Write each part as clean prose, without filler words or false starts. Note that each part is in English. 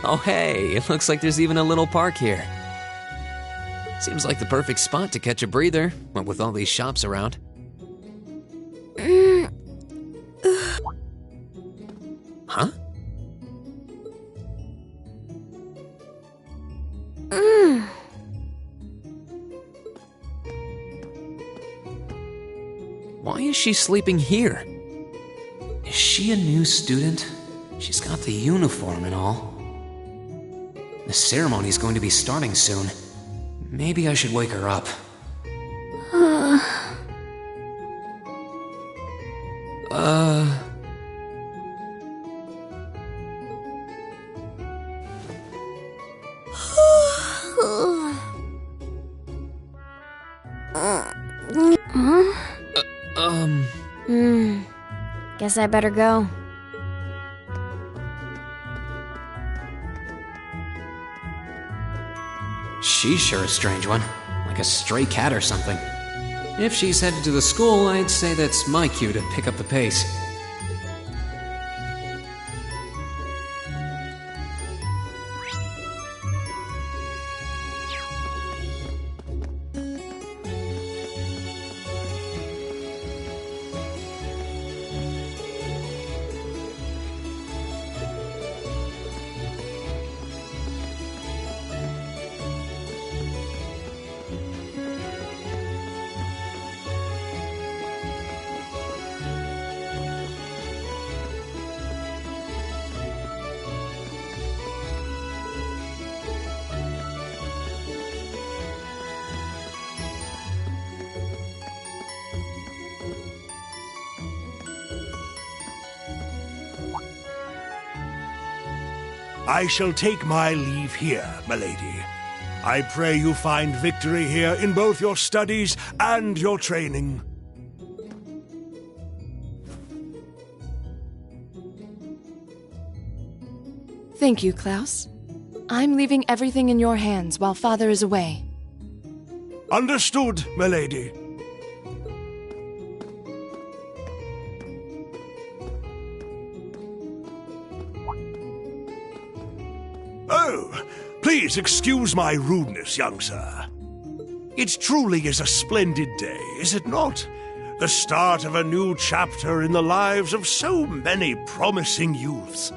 Oh hey, it looks like there's even a little park here. Seems like the perfect spot to catch a breather, what with all these shops around. Huh? Why is she sleeping here? Is she a new student? She's got the uniform and all. The ceremony's going to be starting soon. Maybe I should wake her up. Guess I better go. She's sure a strange one, like a stray cat or something. If she's headed to the school, I'd say that's my cue to pick up the pace. I shall take my leave here, milady. I pray you find victory here in both your studies and your training. Thank you, Klaus. I'm leaving everything in your hands while Father is away. Understood, milady. Oh, please excuse my rudeness, young sir. It truly is a splendid day, is it not? The start of a new chapter in the lives of so many promising youths.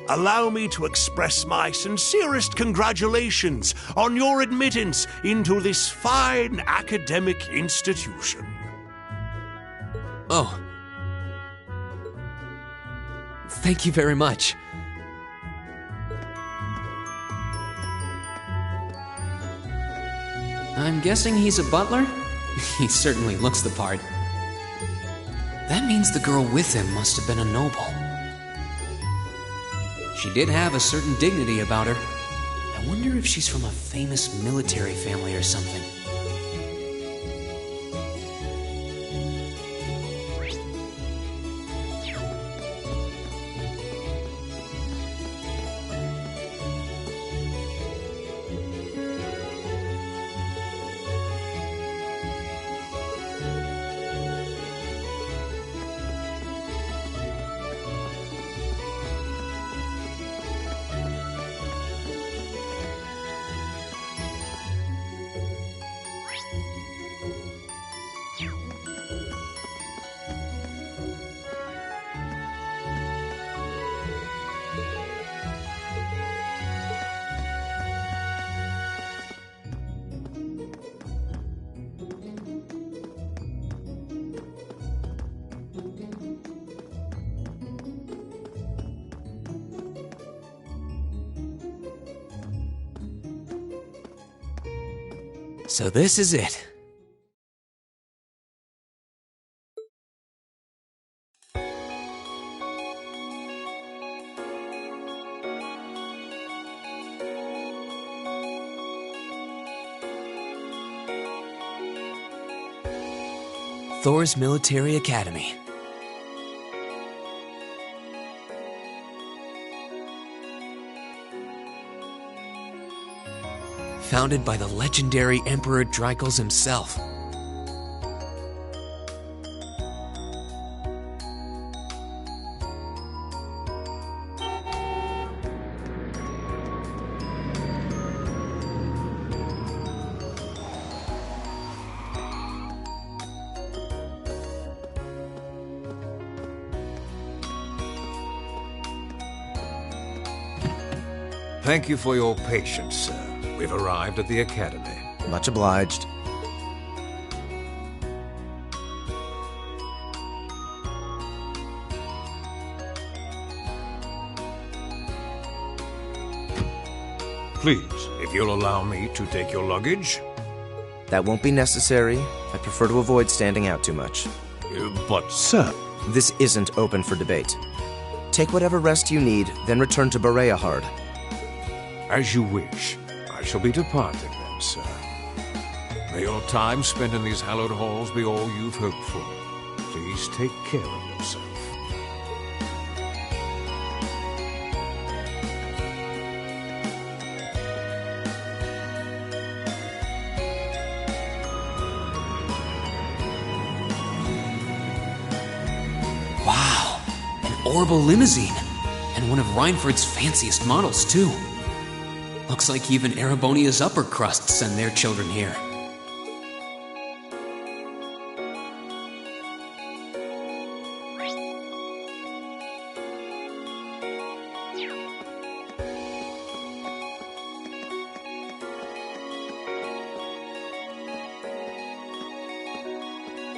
Allow me to express my sincerest congratulations on your admittance into this fine academic institution. Oh. Thank you very much. I'm guessing he's a butler? He certainly looks the part. That means the girl with him must have been a noble. She did have a certain dignity about her. I wonder if she's from a famous military family or something. So this is it. Thor's Military Academy. Founded by the legendary Emperor Dreikels himself. Thank you for your patience, sir. We've arrived at the Academy. Much obliged. Please, if you'll allow me to take your luggage. That won't be necessary. I prefer to avoid standing out too much. But, sir... This isn't open for debate. Take whatever rest you need, then return to Bereahard. As you wish. I shall be departing then, sir. May your time spent in these hallowed halls be all you've hoped for. Please take care of yourself. Wow, an orbital limousine. And one of Reinford's fanciest models, too. Looks like even Erebonia's upper crust send their children here.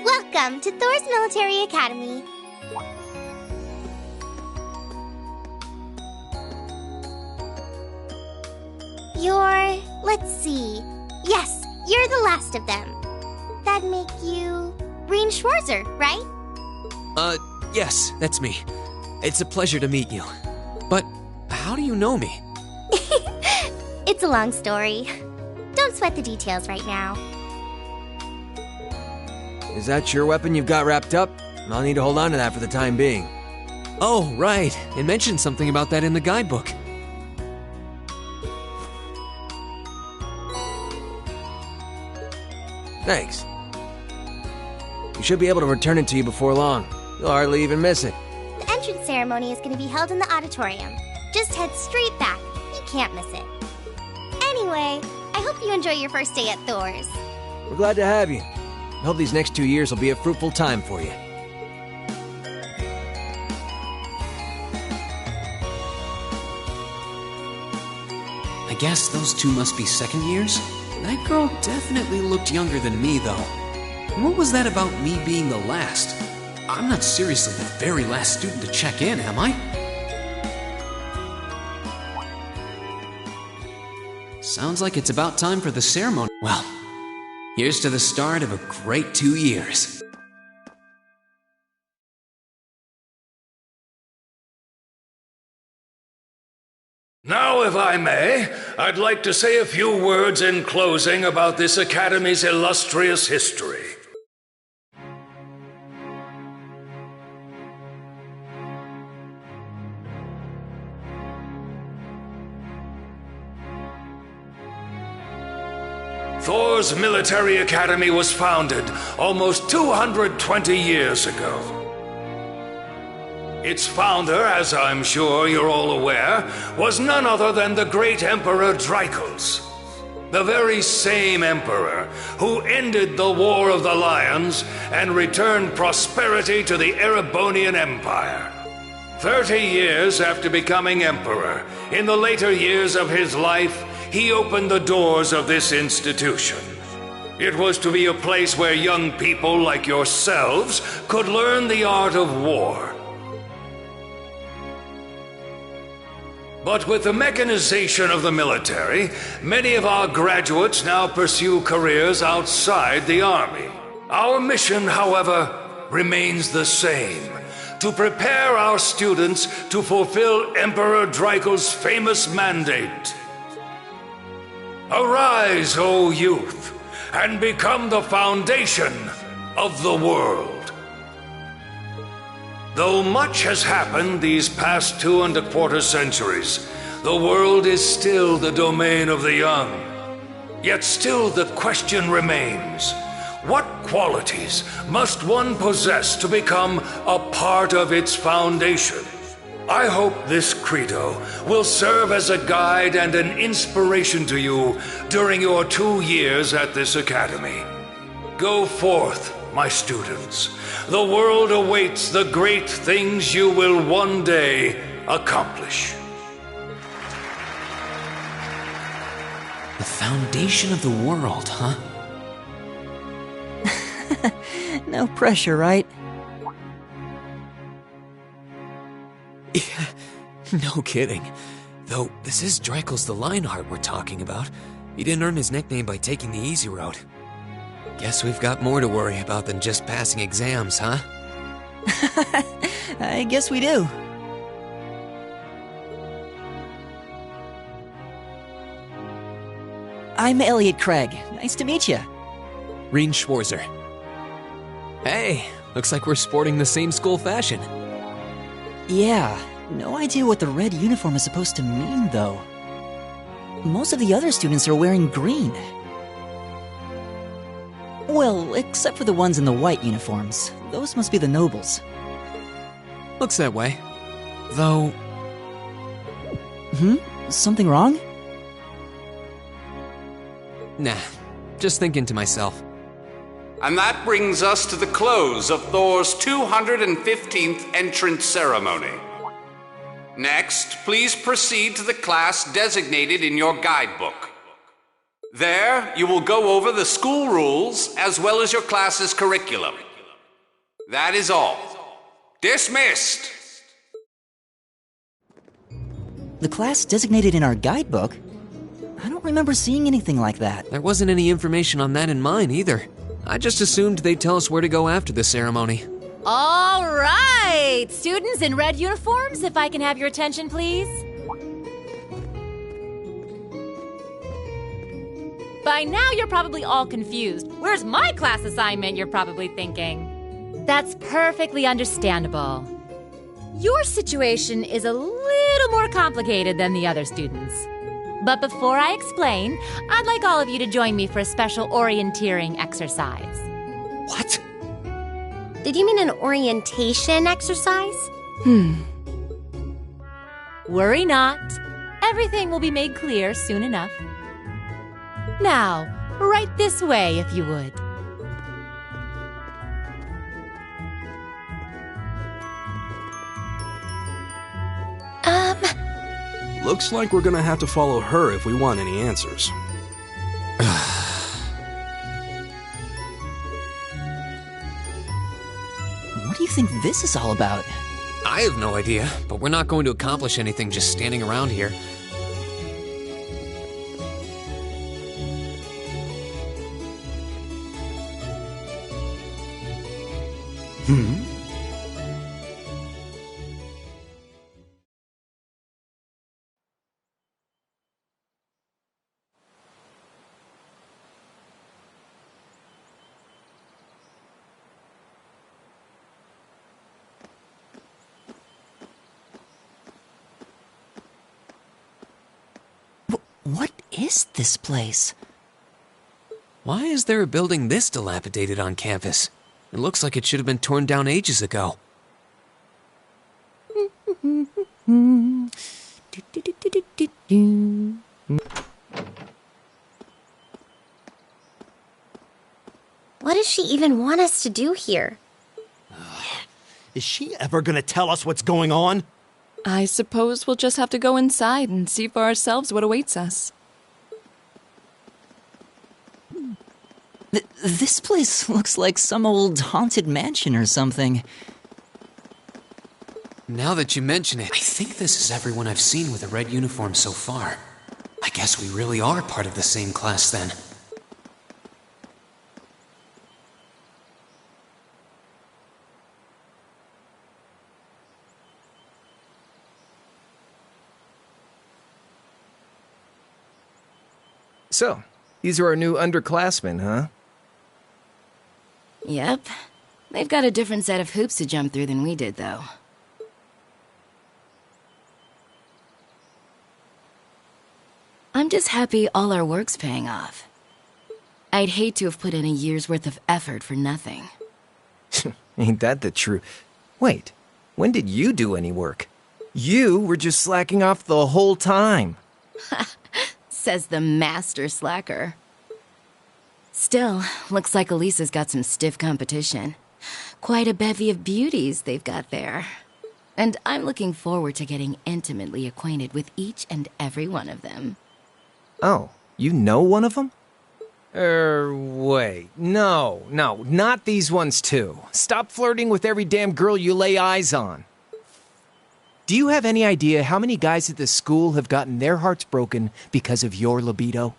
Welcome to Thor's Military Academy. Let's see. Yes, you're the last of them. That'd make you Rean Schwarzer, right? Yes, that's me. It's a pleasure to meet you. But how do you know me? It's a long story. Don't sweat the details right now. Is that your weapon you've got wrapped up? I'll need to hold on to that for the time being. Oh, right. It mentioned something about that in the guidebook. Thanks. You should be able to return it to you before long. You'll hardly even miss it. The entrance ceremony is going to be held in the auditorium. Just head straight back. You can't miss it. Anyway, I hope you enjoy your first day at Thor's. We're glad to have you. I hope these next 2 years will be a fruitful time for you. I guess those two must be second years? That girl definitely looked younger than me, though. What was that about me being the last? I'm not seriously the very last student to check in, am I? Sounds like it's about time for the ceremony. Well, here's to the start of a great 2 years. Now, if I may, I'd like to say a few words in closing about this Academy's illustrious history. Thor's Military Academy was founded almost 220 years ago. Its founder, as I'm sure you're all aware, was none other than the great Emperor Dreichels. The very same emperor who ended the War of the Lions and returned prosperity to the Erebonian Empire. 30 years after becoming emperor, in the later years of his life, he opened the doors of this institution. It was to be a place where young people like yourselves could learn the art of war. But with the mechanization of the military, many of our graduates now pursue careers outside the army. Our mission, however, remains the same: to prepare our students to fulfill Emperor Dreichels' famous mandate. Arise, O youth, and become the foundation of the world. Though much has happened these past 2¼ centuries, the world is still the domain of the young. Yet still the question remains: what qualities must one possess to become a part of its foundation? I hope this credo will serve as a guide and an inspiration to you during your 2 years at this academy. Go forth, my students. The world awaits the great things you will one day accomplish. The foundation of the world, huh? No pressure, right? Yeah, no kidding. Though, this is Dreikel's the Lionheart we're talking about. He didn't earn his nickname by taking the easy road. Guess we've got more to worry about than just passing exams, huh? I guess we do. I'm Elliot Craig. Nice to meet you. Reen Schwarzer. Hey, looks like we're sporting the same school fashion. Yeah, no idea what the red uniform is supposed to mean, though. Most of the other students are wearing green. Well, except for the ones in the white uniforms. Those must be the nobles. Looks that way. Though... Something wrong? Nah, just thinking to myself. And that brings us to the close of Thor's 215th entrance ceremony. Next, please proceed to the class designated in your guidebook. There, you will go over the school rules as well as your class's curriculum. That is all. Dismissed! The class designated in our guidebook? I don't remember seeing anything like that. There wasn't any information on that in mine either. I just assumed they'd tell us where to go after the ceremony. All right! Students in red uniforms, if I can have your attention, please. By now, you're probably all confused. Where's my class assignment, you're probably thinking. That's perfectly understandable. Your situation is a little more complicated than the other students. But before I explain, I'd like all of you to join me for a special orienteering exercise. What? Did you mean an orientation exercise? Worry not. Everything will be made clear soon enough. Now, right this way, if you would. Looks like we're gonna have to follow her if we want any answers. What do you think this is all about? I have no idea, but we're not going to accomplish anything just standing around here. What is this place? Why is there a building this dilapidated on campus? It looks like it should have been torn down ages ago. What does she even want us to do here? Is she ever gonna tell us what's going on? I suppose we'll just have to go inside and see for ourselves what awaits us. This place looks like some old haunted mansion or something. Now that you mention it, I think this is everyone I've seen with a red uniform so far. I guess we really are part of the same class then. So, these are our new underclassmen, huh? Yep. They've got a different set of hoops to jump through than we did, though. I'm just happy all our work's paying off. I'd hate to have put in a year's worth of effort for nothing. Ain't that the truth? Wait, when did you do any work? You were just slacking off the whole time. Says the master slacker. Still, looks like Elisa's got some stiff competition. Quite a bevy of beauties they've got there. And I'm looking forward to getting intimately acquainted with each and every one of them. Oh, You know one of them? Wait. No, not these ones too. Stop flirting with every damn girl you lay eyes on. Do you have any idea how many guys at this school have gotten their hearts broken because of your libido?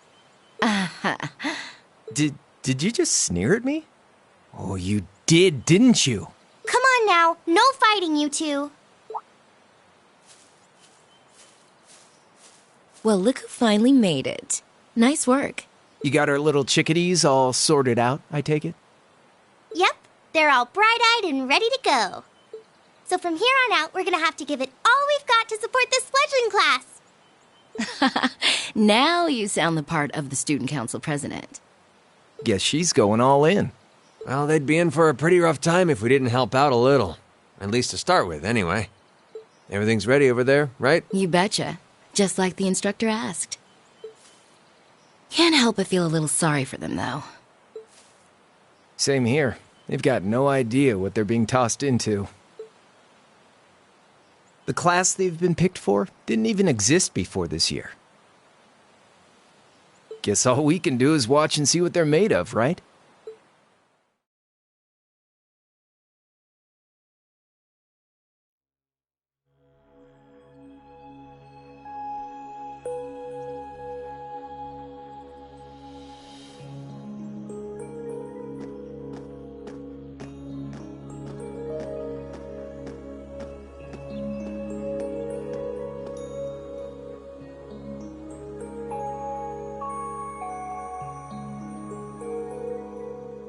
Did you just sneer at me? Oh, you did, didn't you? Come on now, no fighting, you two. Well, look who finally made it. Nice work. You got our little chickadees all sorted out, I take it? Yep, they're all bright-eyed and ready to go. So from here on out, we're gonna have to give it all we've got to support this fledgling class. Now you sound the part of the student council president. Guess she's going all in. Well, they'd be in for a pretty rough time if we didn't help out a little. At least to start with, anyway. Everything's ready over there, right? You betcha. Just like the instructor asked. Can't help but feel a little sorry for them, though. Same here. They've got no idea what they're being tossed into. The class they've been picked for didn't even exist before this year. Guess all we can do is watch and see what they're made of, right?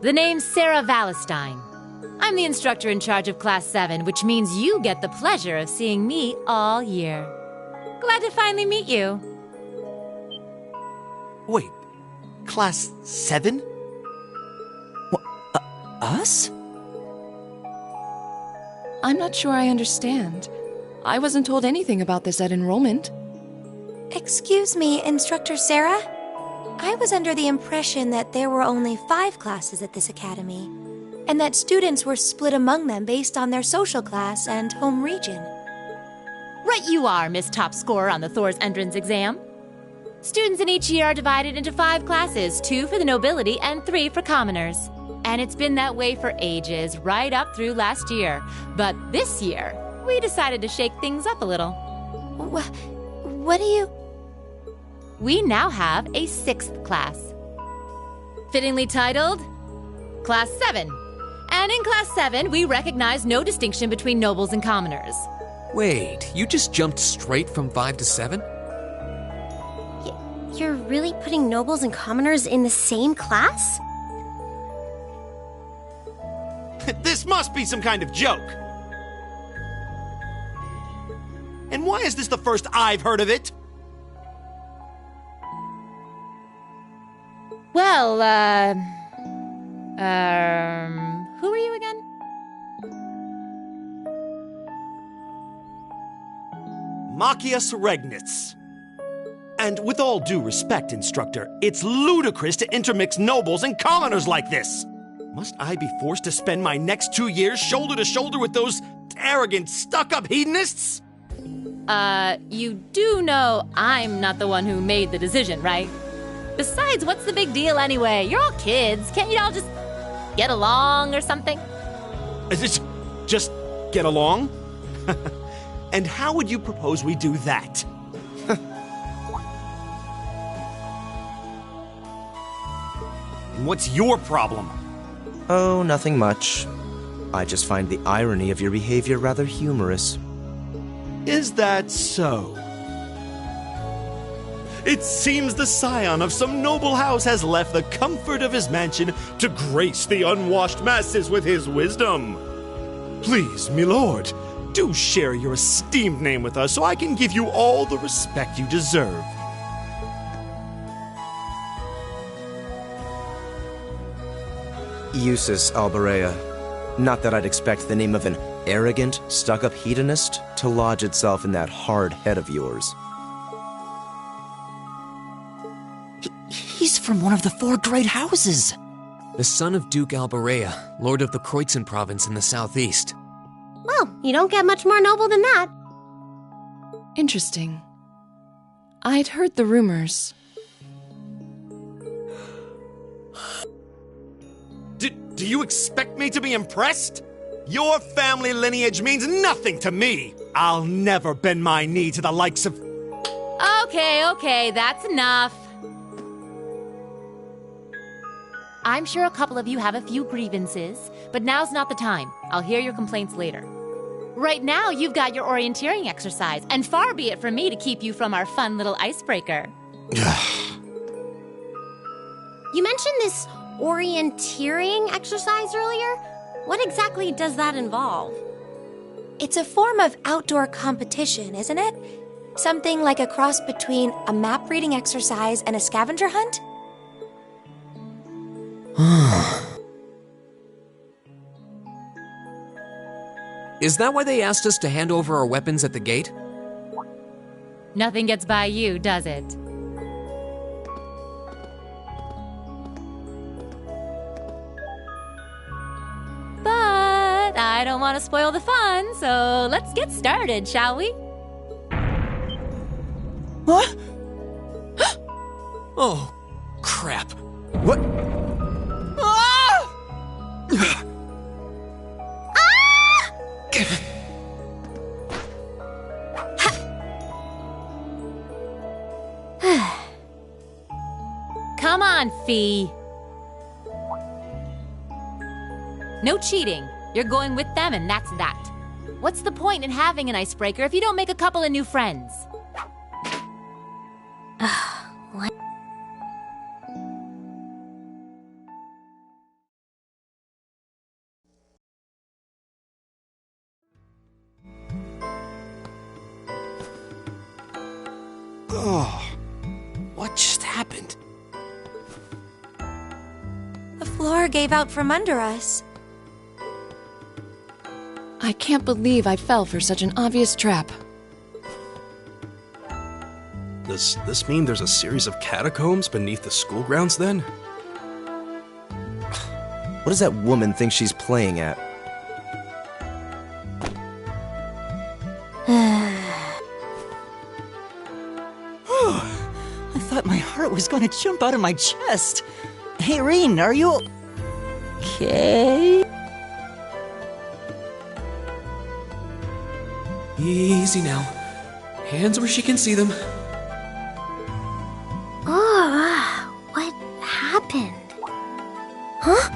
The name's Sarah Valestine. I'm the instructor in charge of Class 7, which means you get the pleasure of seeing me all year. Glad to finally meet you. Wait, Class 7? Us? I'm not sure I understand. I wasn't told anything about this at enrollment. Excuse me, Instructor Sarah? I was under the impression that there were only 5 classes at this academy, and that students were split among them based on their social class and home region. Right you are, Miss Top Scorer on the Thor's entrance exam. Students in each year are divided into 5 classes, 2 for the nobility and 3 for commoners. And it's been that way for ages, right up through last year. But this year, we decided to shake things up a little. What do you... We now have a 6th class. Fittingly titled, Class 7. And in Class 7, we recognize no distinction between nobles and commoners. Wait, you just jumped straight from 5 to 7? You're really putting nobles and commoners in the same class? This must be some kind of joke. And why is this the first I've heard of it? Well, who are you again? Machias Regnitz. And with all due respect, Instructor, it's ludicrous to intermix nobles and commoners like this. Must I be forced to spend my next 2 years shoulder to shoulder with those arrogant, stuck-up hedonists? You do know I'm not the one who made the decision, right? Besides, what's the big deal anyway? You're all kids. Can't you all just get along or something? Just get along? And how would you propose we do that? And what's your problem? Oh, nothing much. I just find the irony of your behavior rather humorous. Is that so? It seems the scion of some noble house has left the comfort of his mansion to grace the unwashed masses with his wisdom. Please, milord, do share your esteemed name with us so I can give you all the respect you deserve. Eustace Alberea. Not that I'd expect the name of an arrogant, stuck-up hedonist to lodge itself in that hard head of yours. He's from one of the 4 great houses. The son of Duke Alberea, lord of the Kreutzen province in the southeast. Well, you don't get much more noble than that. Interesting. I'd heard the rumors. Do you expect me to be impressed? Your family lineage means nothing to me. I'll never bend my knee to the likes of... Okay, that's enough. I'm sure a couple of you have a few grievances, but now's not the time. I'll hear your complaints later. Right now, you've got your orienteering exercise, and far be it from me to keep you from our fun little icebreaker. You mentioned this orienteering exercise earlier. What exactly does that involve? It's a form of outdoor competition, isn't it? Something like a cross between a map-reading exercise and a scavenger hunt? Is that why they asked us to hand over our weapons at the gate? Nothing gets by you, does it? But I don't want to spoil the fun, so let's get started, shall we? What? Oh, crap. What? Come on, Fee. No cheating. You're going with them, and that's that. What's the point in having an icebreaker if you don't make a couple of new friends? What? Oh, what just happened? The floor gave out from under us. I can't believe I fell for such an obvious trap. Does this mean there's a series of catacombs beneath the school grounds then? What does that woman think she's playing at? I thought my heart was going to jump out of my chest. Hey, Reen, are you okay? Easy now. Hands where she can see them. What happened? Huh?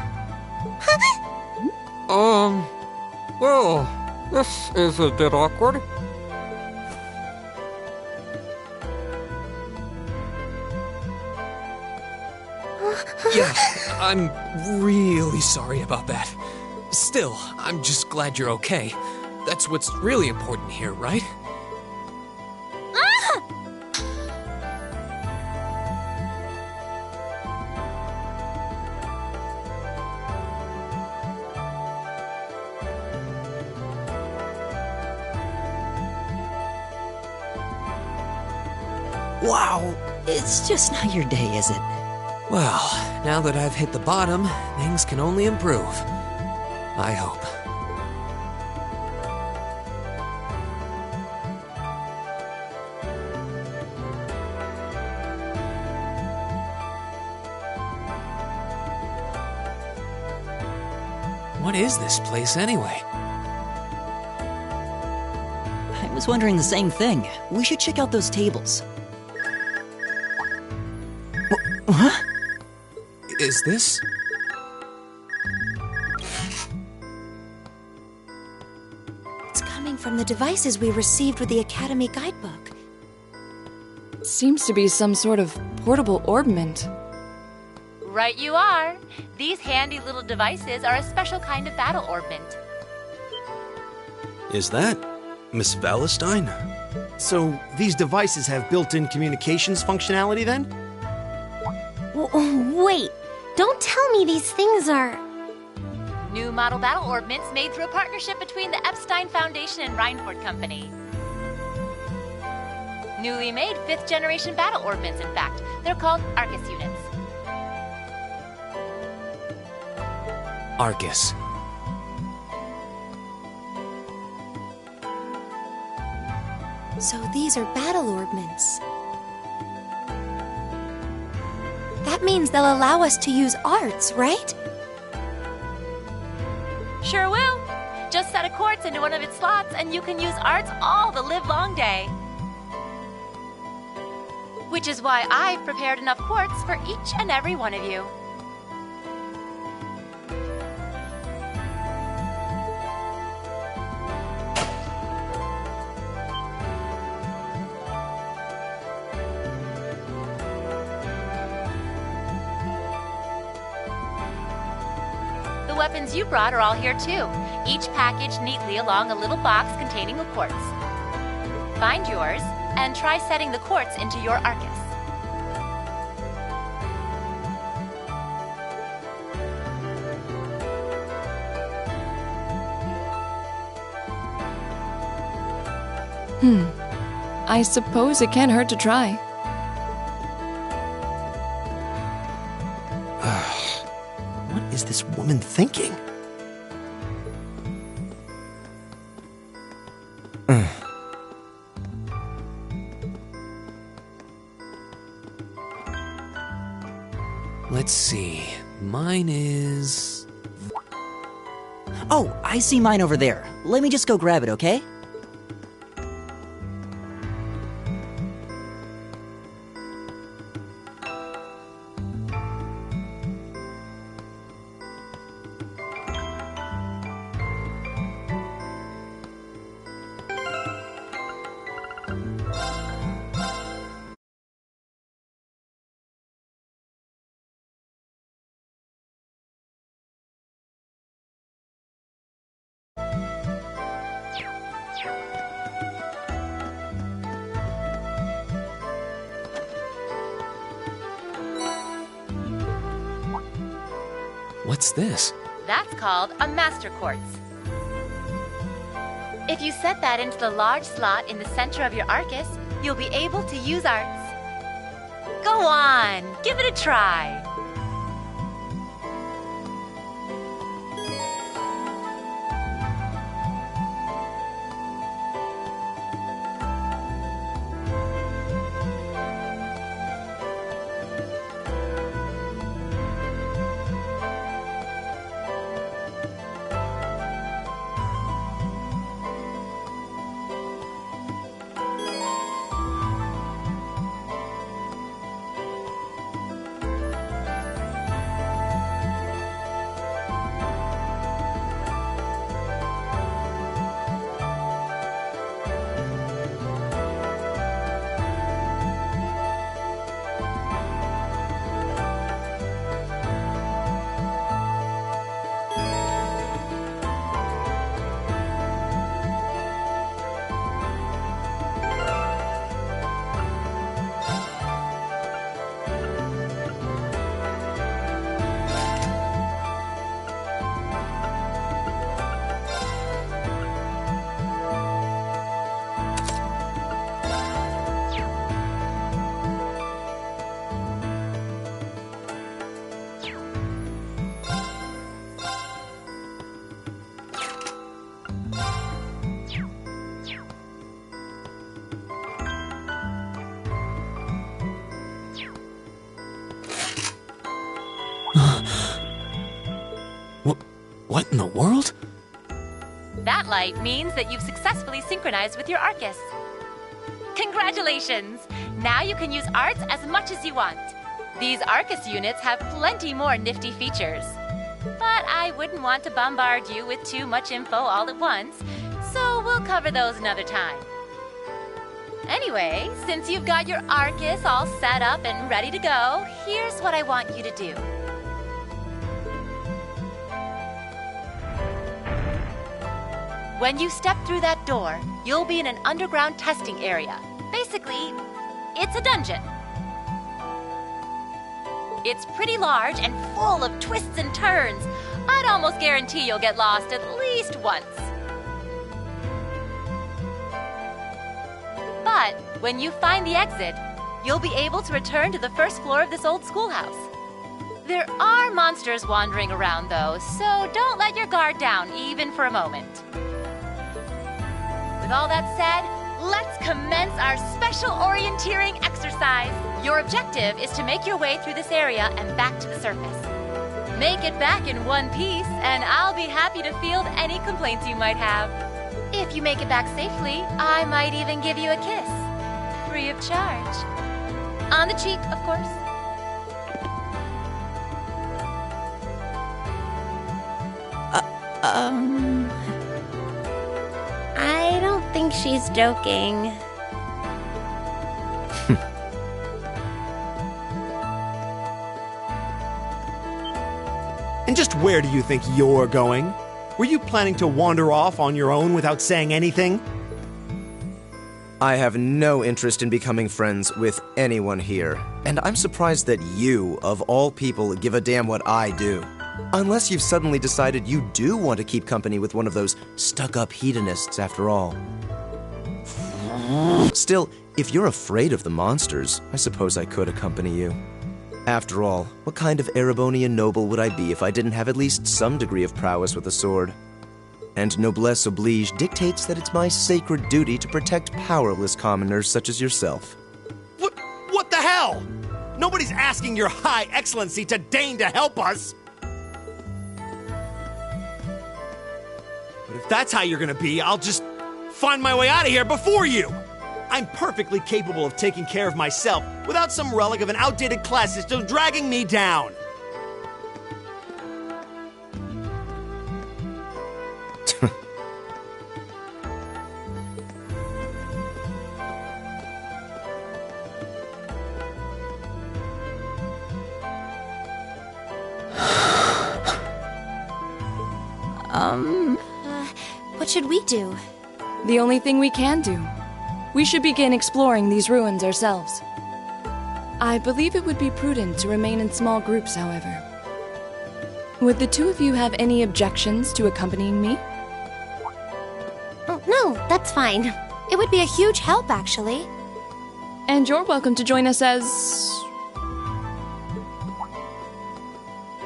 Well, this is a bit awkward. Yeah, I'm really sorry about that. Still, I'm just glad you're okay. That's what's really important here, right? Wow, it's just not your day, is it? Well, now that I've hit the bottom, things can only improve. I hope. What is this place anyway? I was wondering the same thing. We should check out those tables. Huh? Is this? It's coming from the devices we received with the Academy guidebook. Seems to be some sort of portable orbment. Right you are. These handy little devices are a special kind of battle orbment. Is that Miss Valestine? So, these devices have built-in communications functionality then? Wait, don't tell me these things are... New model battle orbments made through a partnership between the Epstein Foundation and Reinford Company. Newly made 5th generation battle orbments, in fact. They're called Arcus units. Arcus. So these are battle orbments. That means they'll allow us to use arts, right? Sure will. Just set a quartz into one of its slots and you can use arts all the live-long day. Which is why I've prepared enough quartz for each and every one of you. The weapons you brought are all here too, each packaged neatly along a little box containing a quartz. Find yours, and try setting the quartz into your Arcus. I suppose it can't hurt to try. What is this woman thinking? Let's see. Mine is... Oh, I see mine over there. Let me just go grab it, okay? What's this? That's called a master quartz. If you set that into the large slot in the center of your Arcus, you'll be able to use arts. Go on, give it a try. What in the world? That light means that you've successfully synchronized with your Arcus. Congratulations! Now you can use arts as much as you want. These Arcus units have plenty more nifty features. But I wouldn't want to bombard you with too much info all at once, so we'll cover those another time. Anyway, since you've got your Arcus all set up and ready to go, here's what I want you to do. When you step through that door, you'll be in an underground testing area. Basically, it's a dungeon. It's pretty large and full of twists and turns. I'd almost guarantee you'll get lost at least once. But when you find the exit, you'll be able to return to the first floor of this old schoolhouse. There are monsters wandering around, though, so don't let your guard down even for a moment. With all that said, let's commence our special orienteering exercise. Your objective is to make your way through this area and back to the surface. Make it back in one piece, and I'll be happy to field any complaints you might have. If you make it back safely, I might even give you a kiss. Free of charge. On the cheek, of course. I don't think she's joking. And just where do you think you're going? Were you planning to wander off on your own without saying anything? I have no interest in becoming friends with anyone here, and I'm surprised that you, of all people, give a damn what I do. Unless you've suddenly decided you do want to keep company with one of those stuck-up hedonists after all. Still, if you're afraid of the monsters, I suppose I could accompany you. After all, what kind of Erebonian noble would I be if I didn't have at least some degree of prowess with a sword? And noblesse oblige dictates that it's my sacred duty to protect powerless commoners such as yourself. What the hell? Nobody's asking your high excellency to deign to help us! But if that's how you're gonna be, I'll just find my way out of here before you! I'm perfectly capable of taking care of myself without some relic of an outdated class system dragging me down. What should we do? The only thing we can do. We should begin exploring these ruins ourselves. I believe it would be prudent to remain in small groups, however. Would the two of you have any objections to accompanying me? Oh, no, that's fine. It would be a huge help, actually. And you're welcome to join us as...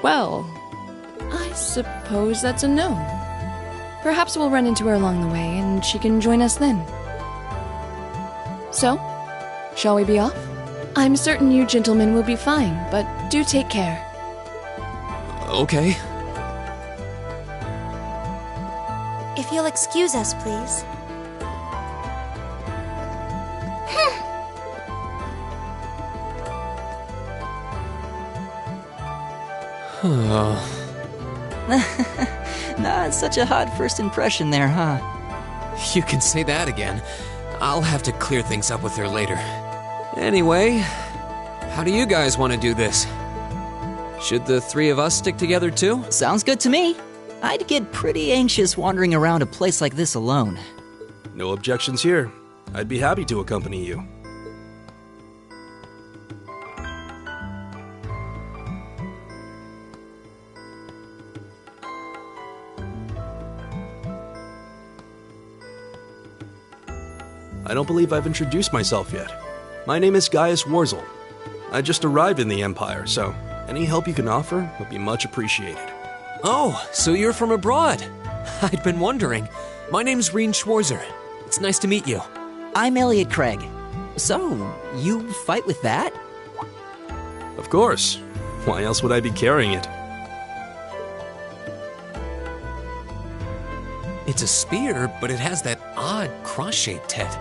well, I suppose that's a no. Perhaps we'll run into her along the way, and she can join us then. So, shall we be off? I'm certain you gentlemen will be fine, but do take care. Okay. If you'll excuse us, please. Not such a hot first impression there, huh? You can say that again. I'll have to clear things up with her later. Anyway, how do you guys want to do this? Should the three of us stick together too? Sounds good to me. I'd get pretty anxious wandering around a place like this alone. No objections here. I'd be happy to accompany you. I don't believe I've introduced myself yet. My name is Gaius Warzel. I just arrived in the Empire, so any help you can offer would be much appreciated. Oh, so you're from abroad. I'd been wondering. My name's Reen Schwarzer. It's nice to meet you. I'm Elliot Craig. So, you fight with that? Of course. Why else would I be carrying it? It's a spear, but it has that odd cross-shaped head.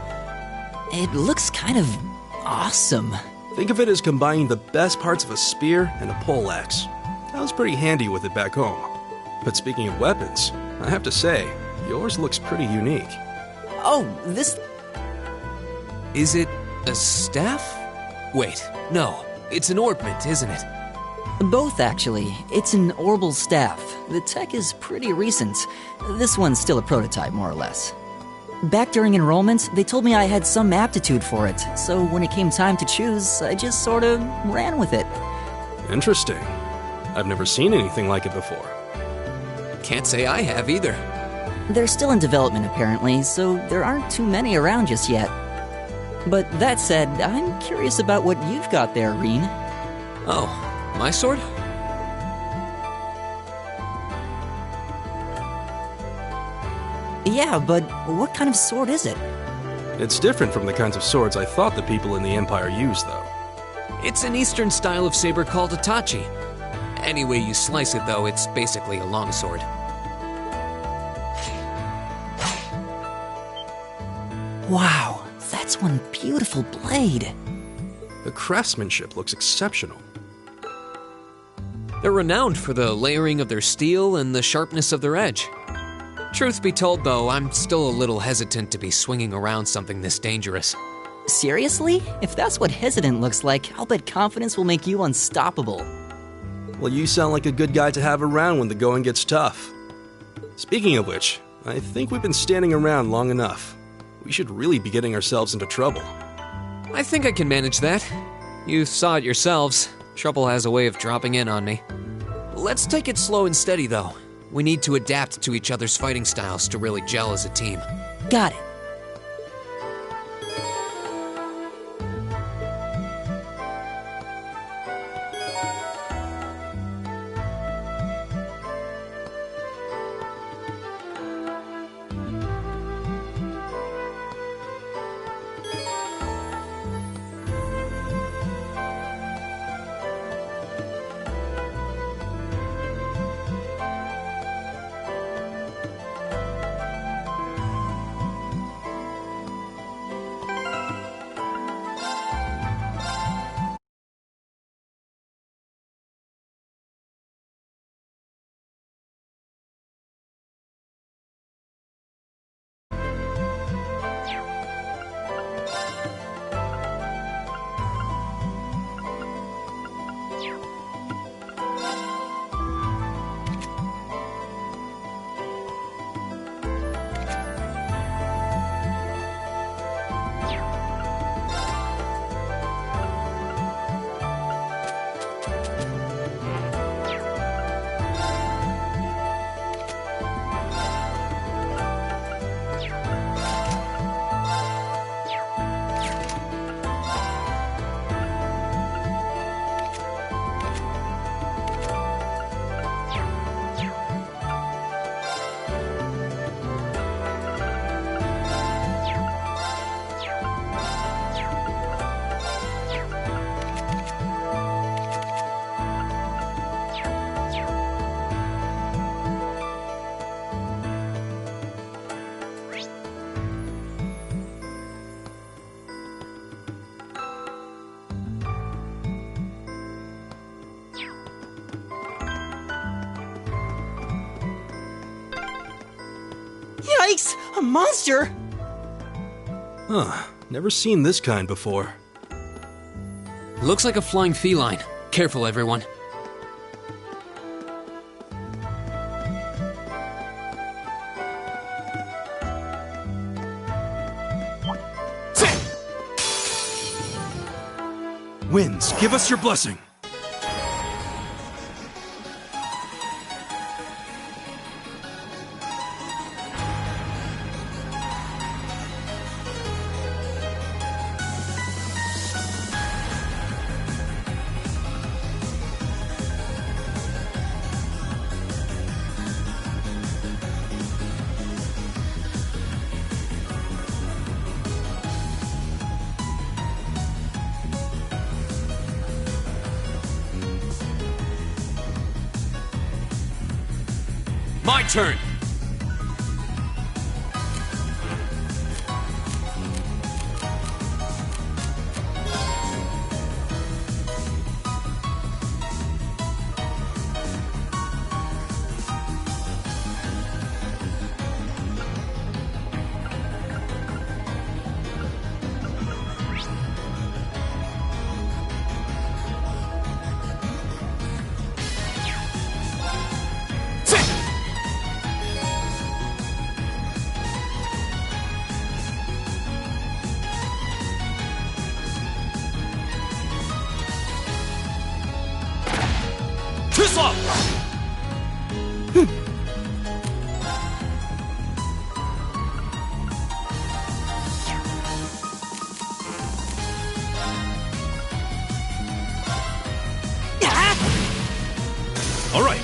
It looks kind of awesome. Think of it as combining the best parts of a spear and a poleaxe. I was pretty handy with it back home. But speaking of weapons, I have to say, yours looks pretty unique. Oh, this... Is it a staff? Wait, no. It's an ornament, isn't it? Both, actually. It's an orbal staff. The tech is pretty recent. This one's still a prototype, more or less. Back during enrollment, they told me I had some aptitude for it, so when it came time to choose, I just sort of ran with it. Interesting. I've never seen anything like it before. Can't say I have either. They're still in development, apparently, so there aren't too many around just yet. But that said, I'm curious about what you've got there, Reen. Oh, my sword? Yeah, but what kind of sword is it? It's different from the kinds of swords I thought the people in the Empire used, though. It's an Eastern style of saber called a tachi. Any way you slice it, though, it's basically a longsword. Wow, that's one beautiful blade. The craftsmanship looks exceptional. They're renowned for the layering of their steel and the sharpness of their edge. Truth be told, though, I'm still a little hesitant to be swinging around something this dangerous. Seriously? If that's what hesitant looks like, I'll bet confidence will make you unstoppable. Well, you sound like a good guy to have around when the going gets tough. Speaking of which, I think we've been standing around long enough. We should really be getting ourselves into trouble. I think I can manage that. You saw it yourselves. Trouble has a way of dropping in on me. Let's take it slow and steady, though. We need to adapt to each other's fighting styles to really gel as a team. Got it. Yikes! A monster! Huh. Never seen this kind before. Looks like a flying feline. Careful, everyone. Winds, give us your blessing. My turn! All right.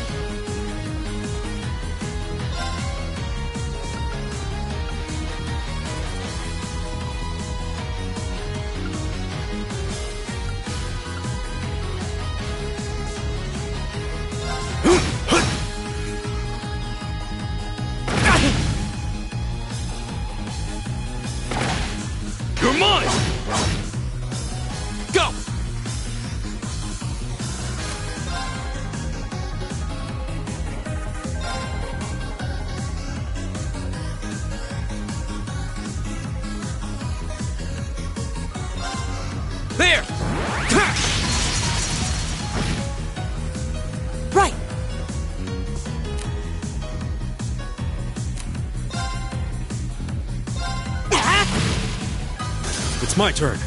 my turn.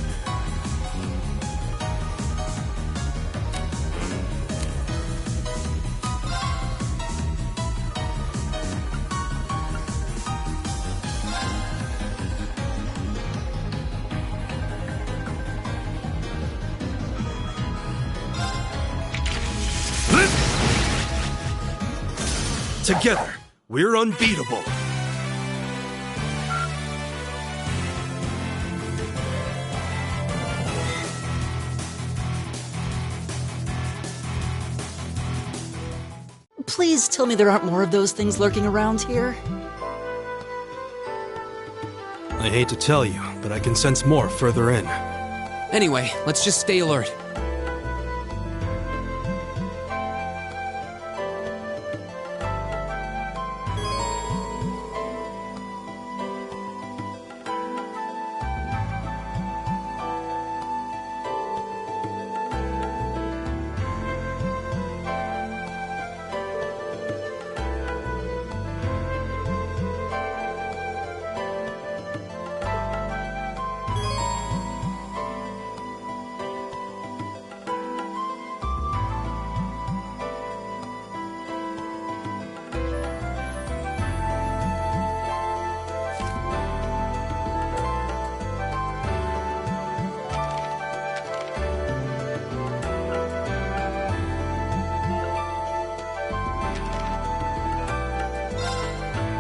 Together, we're unbeatable. Please tell me there aren't more of those things lurking around here. I hate to tell you, but I can sense more further in. Anyway, let's just stay alert.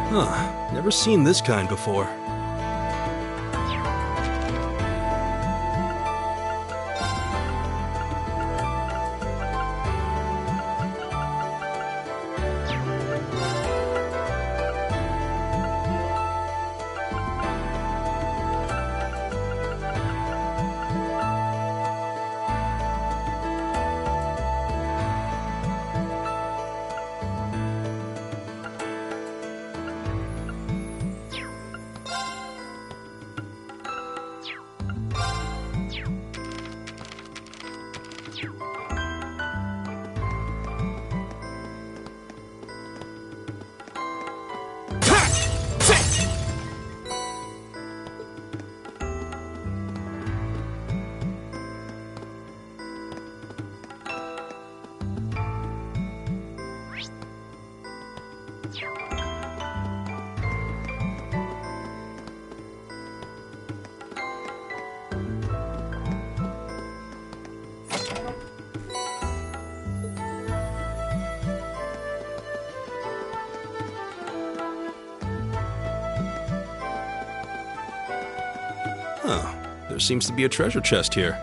Huh, never seen this kind before. Huh, there seems to be a treasure chest here.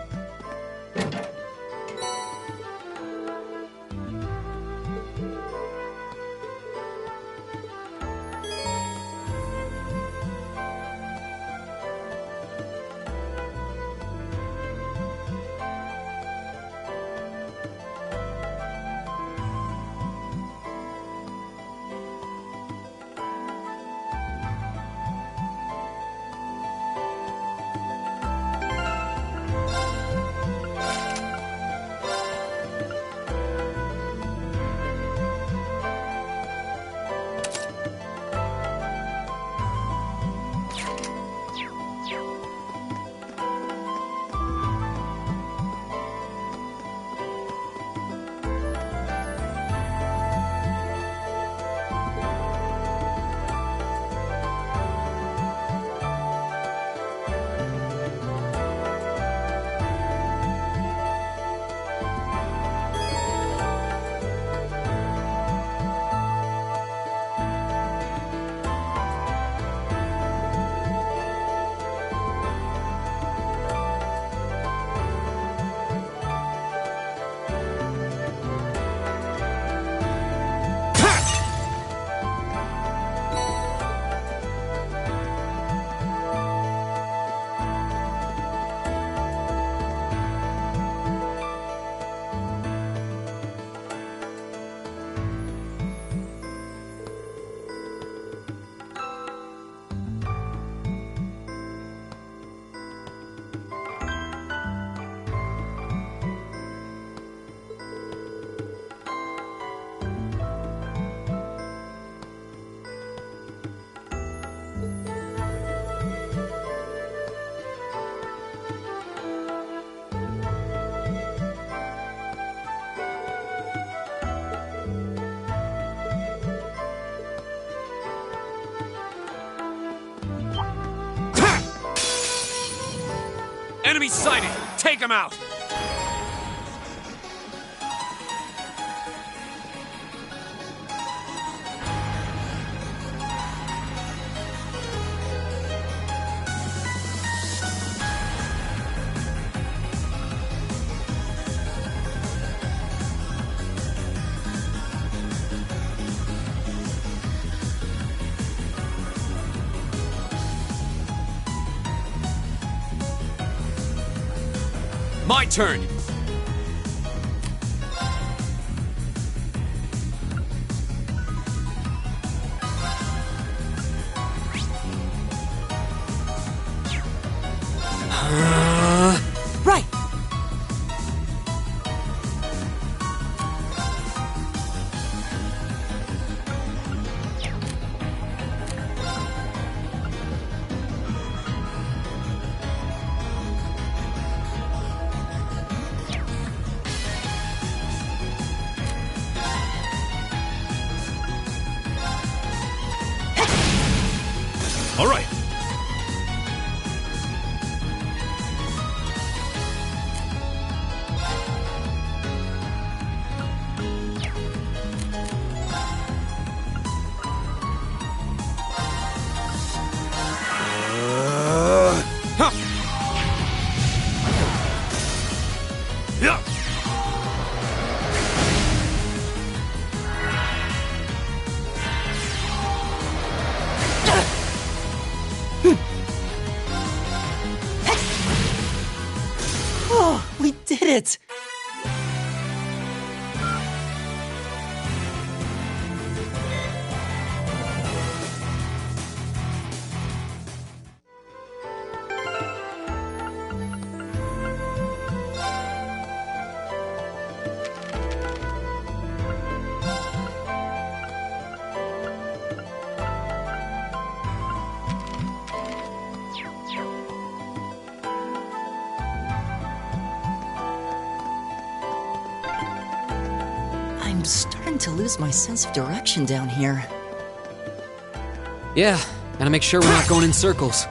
Enemy sighted! Take him out! My turn! Right! All right. Yeah. Oh, we did it! I'm starting to lose my sense of direction down here. Yeah, gotta make sure we're not going in circles.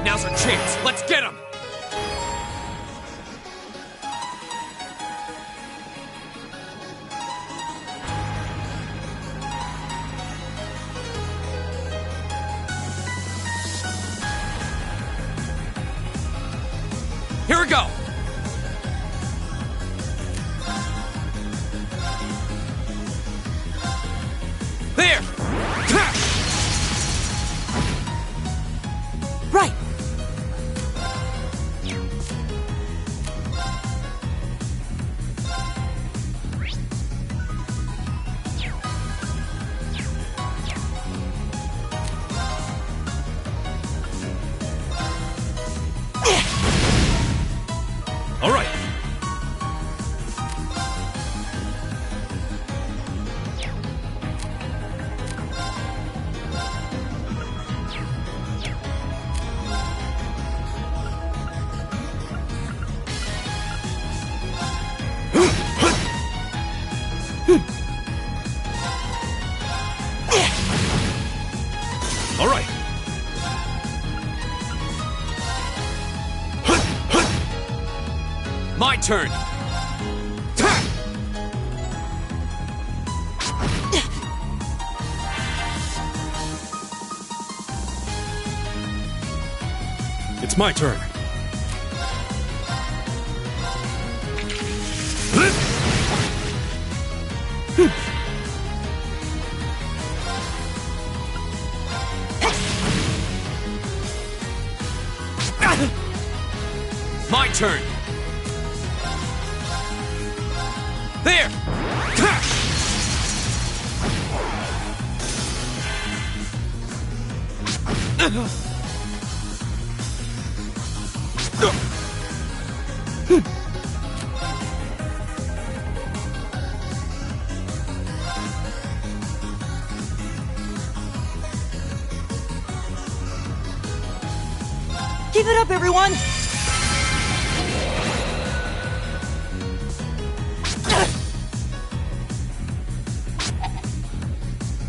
Now's our chance. Let's get him! Here we go! There! Right! All right. All right. My turn! It's my turn. My turn! Keep it up, everyone!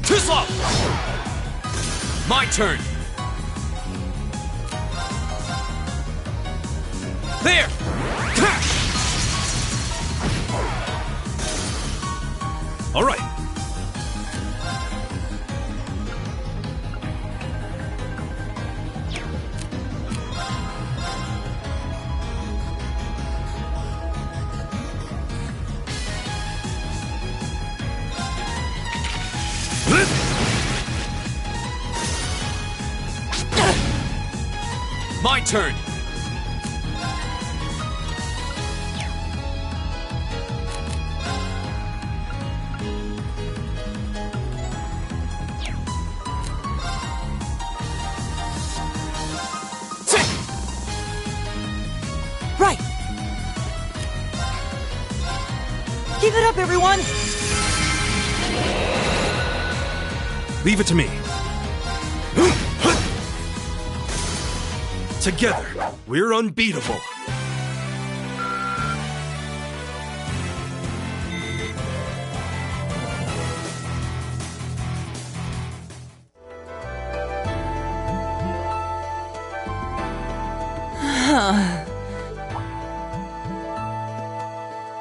Too slow! My turn! There! All right. My turn! Right! Keep it up, everyone! Leave it to me. Together, we're unbeatable.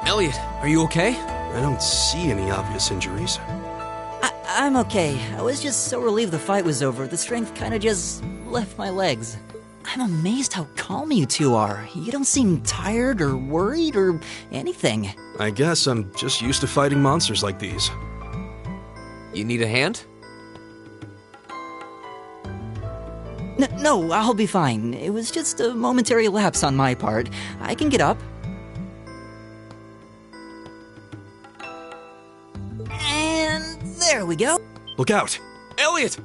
Elliot, are you okay? I don't see any obvious injuries. I'm okay. I was just so relieved the fight was over, the strength kinda just left my legs. I'm amazed how calm you two are. You don't seem tired or worried or anything. I guess I'm just used to fighting monsters like these. You need a hand? No, I'll be fine. It was just a momentary lapse on my part. I can get up. And there we go. Look out! Elliot!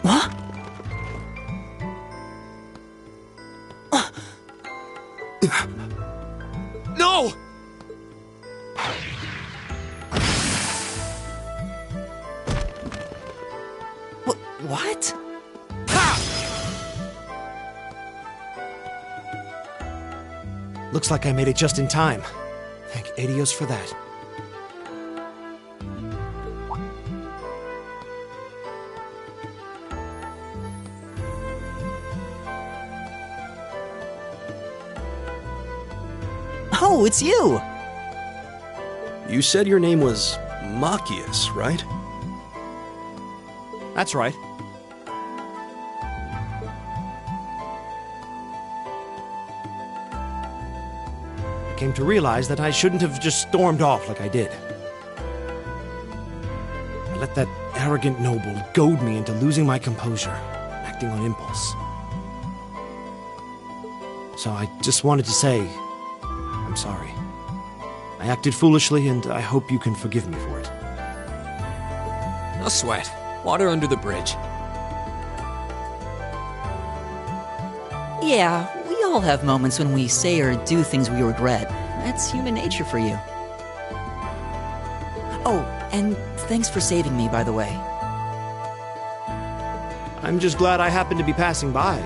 What? No! What? Looks like I made it just in time. Thank Adios for that. Oh, it's you! You said your name was Machias, right? That's right. I came to realize that I shouldn't have just stormed off like I did. I let that arrogant noble goad me into losing my composure, acting on impulse. So I just wanted to say, I'm sorry. I acted foolishly, and I hope you can forgive me for it. No sweat. Water under the bridge. Yeah, we all have moments when we say or do things we regret. That's human nature for you. Oh, and thanks for saving me, by the way. I'm just glad I happened to be passing by.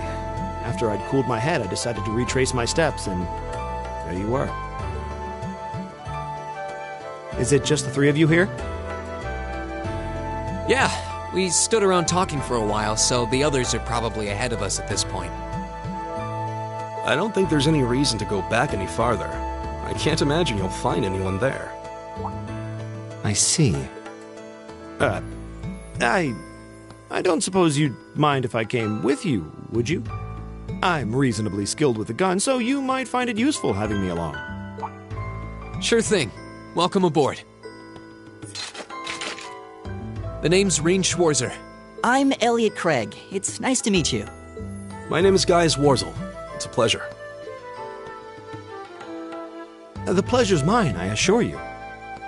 After I'd cooled my head, I decided to retrace my steps, and there you were. Is it just the three of you here? Yeah, we stood around talking for a while, so the others are probably ahead of us at this point. I don't think there's any reason to go back any farther. I can't imagine you'll find anyone there. I see. I don't suppose you'd mind if I came with you, would you? I'm reasonably skilled with a gun, so you might find it useful having me along. Sure thing. Welcome aboard. The name's Rean Schwarzer. I'm Elliot Craig. It's nice to meet you. My name is Guy Warzel. It's a pleasure. The pleasure's mine, I assure you.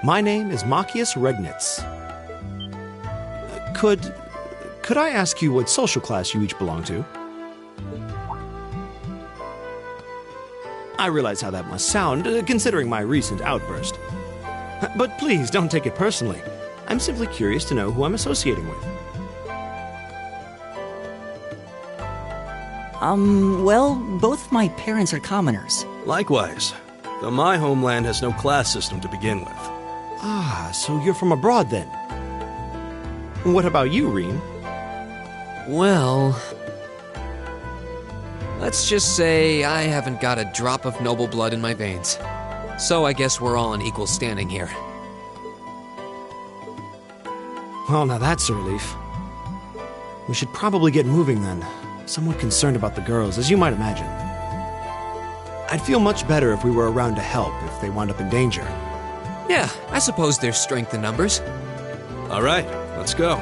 My name is Machias Regnitz. could I ask you what social class you each belong to? I realize how that must sound, considering my recent outburst. But please, don't take it personally. I'm simply curious to know who I'm associating with. Well, both my parents are commoners. Likewise, though my homeland has no class system to begin with. Ah, so you're from abroad then. What about you, Reem? Well, let's just say I haven't got a drop of noble blood in my veins. So I guess we're all in equal standing here. Well, now that's a relief. We should probably get moving then. Somewhat concerned about the girls, as you might imagine. I'd feel much better if we were around to help if they wound up in danger. Yeah, I suppose there's strength in numbers. All right, let's go.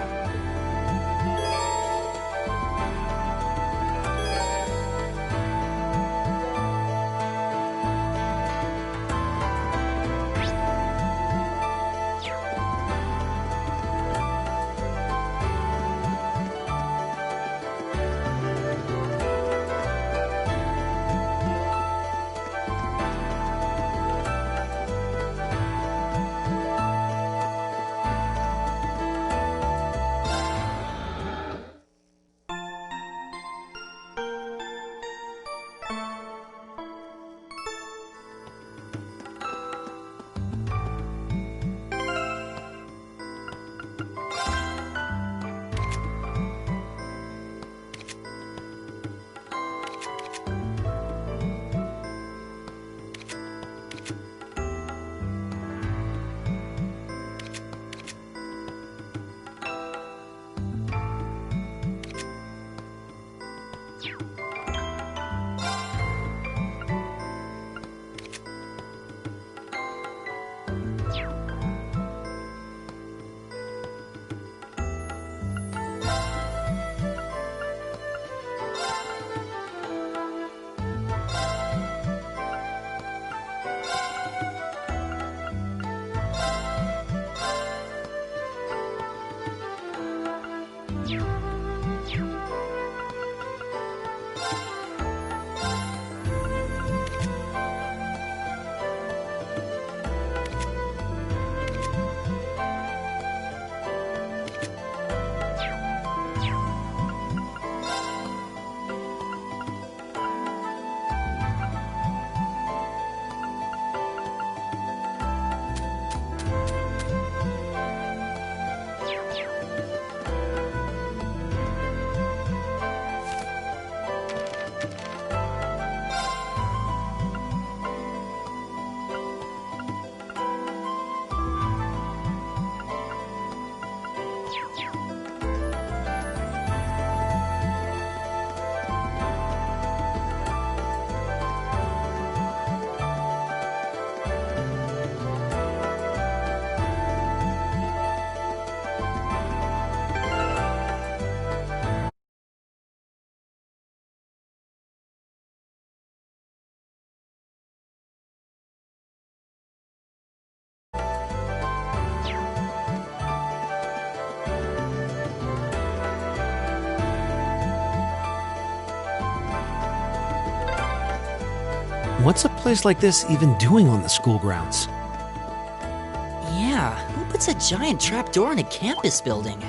What's a place like this even doing on the school grounds? Yeah, who puts a giant trapdoor in a campus building?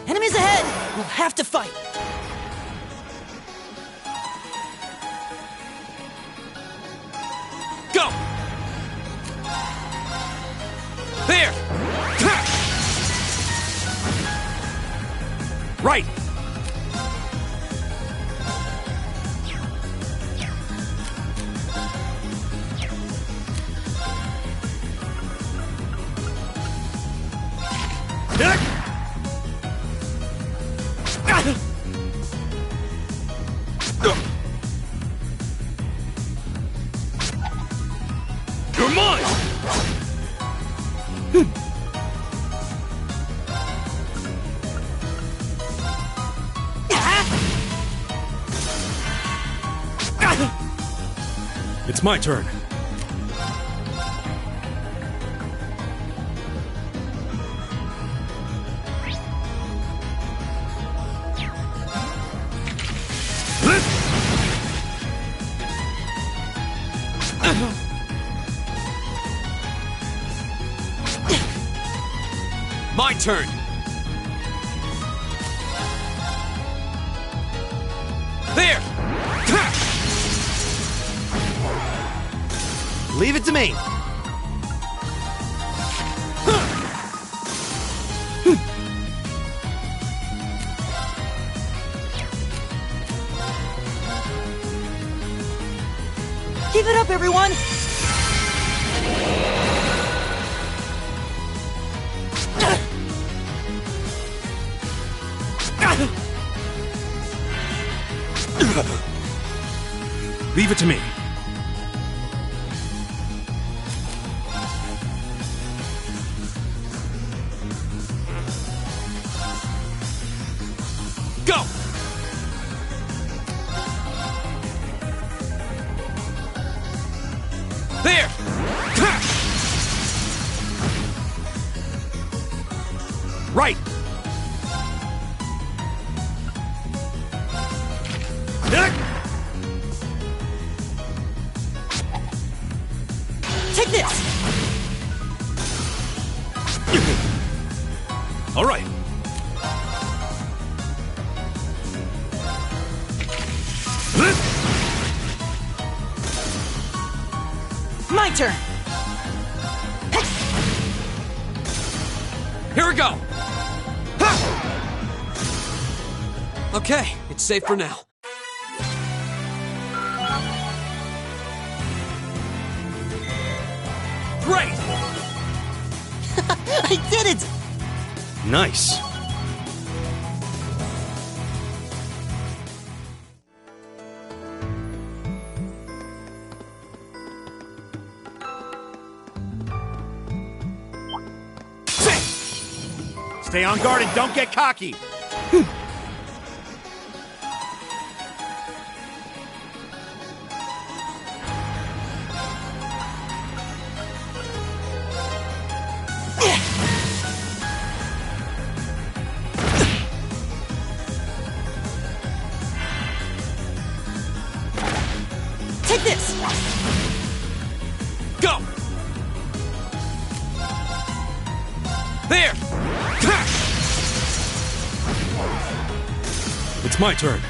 Enemies ahead! We'll have to fight! Go! There! Right! You're mine! It's my turn. My turn. There! Leave it to me. Give it up, everyone! Leave it to me. Go! There! Right! Take this! All right. My turn! Here we go! Okay, it's safe for now. Great! I did it! Nice. Stay on guard and don't get cocky. Take this! Go! There! It's my turn.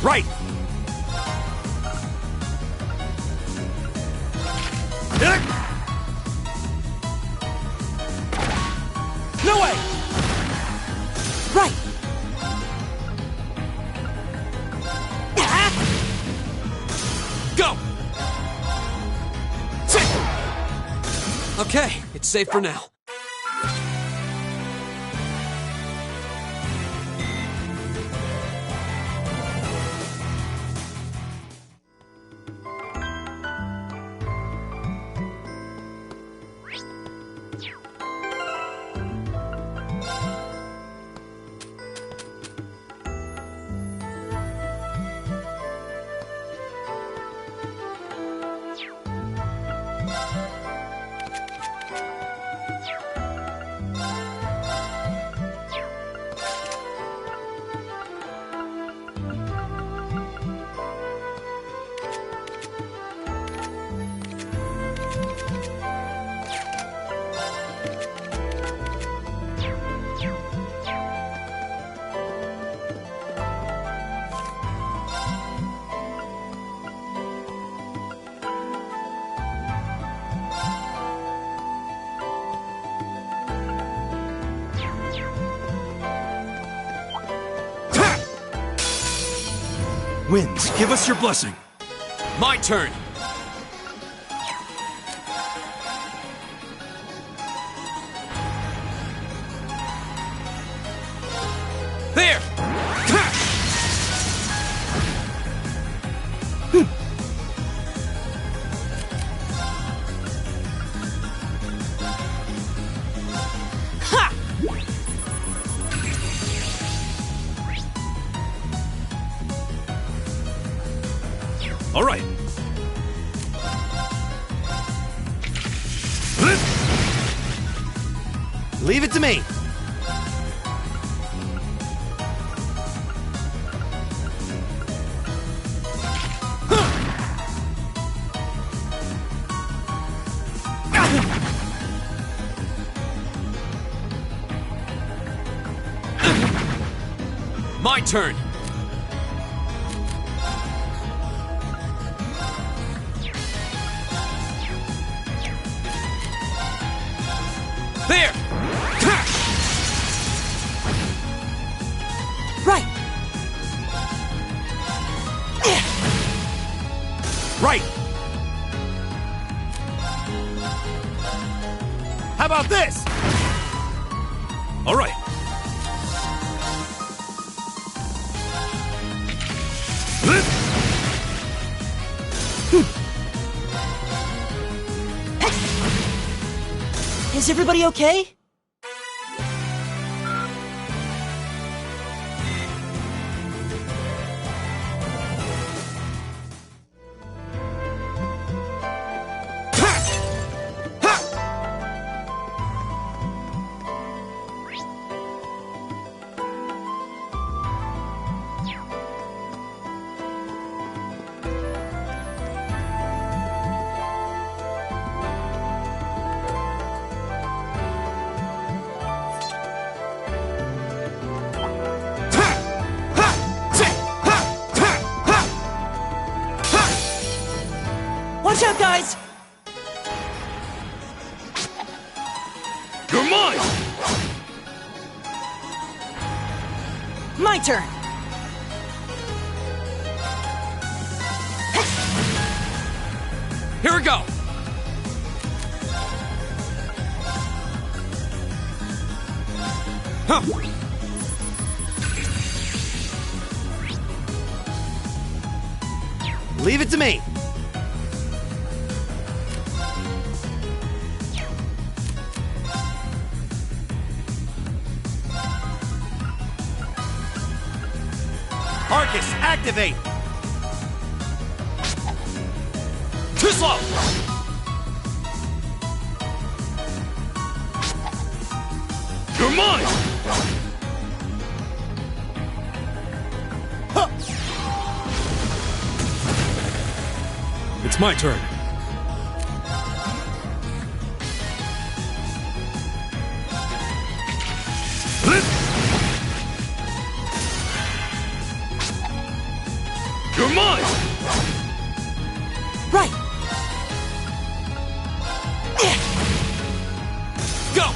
Right! No way! Right! Go! Okay, it's safe for now. Winds, give us your blessing. My turn. There! Ha! All right. Leave it to me. turn. There! Right! Right! How about this? All right. Is everybody okay? Watch out, guys! You're mine! My turn! Here we go! Huh. Leave it to me. Arcus, activate! Too slow! You're mine! Huh. It's my turn. You're mine! Right! Go!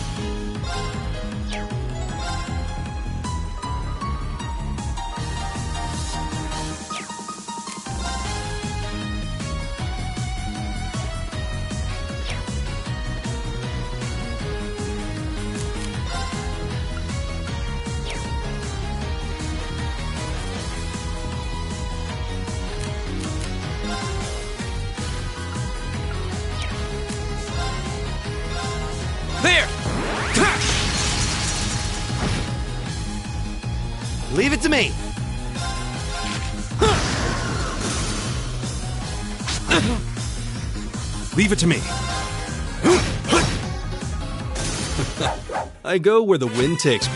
There! Leave it to me. Leave it to me. I go where the wind takes me.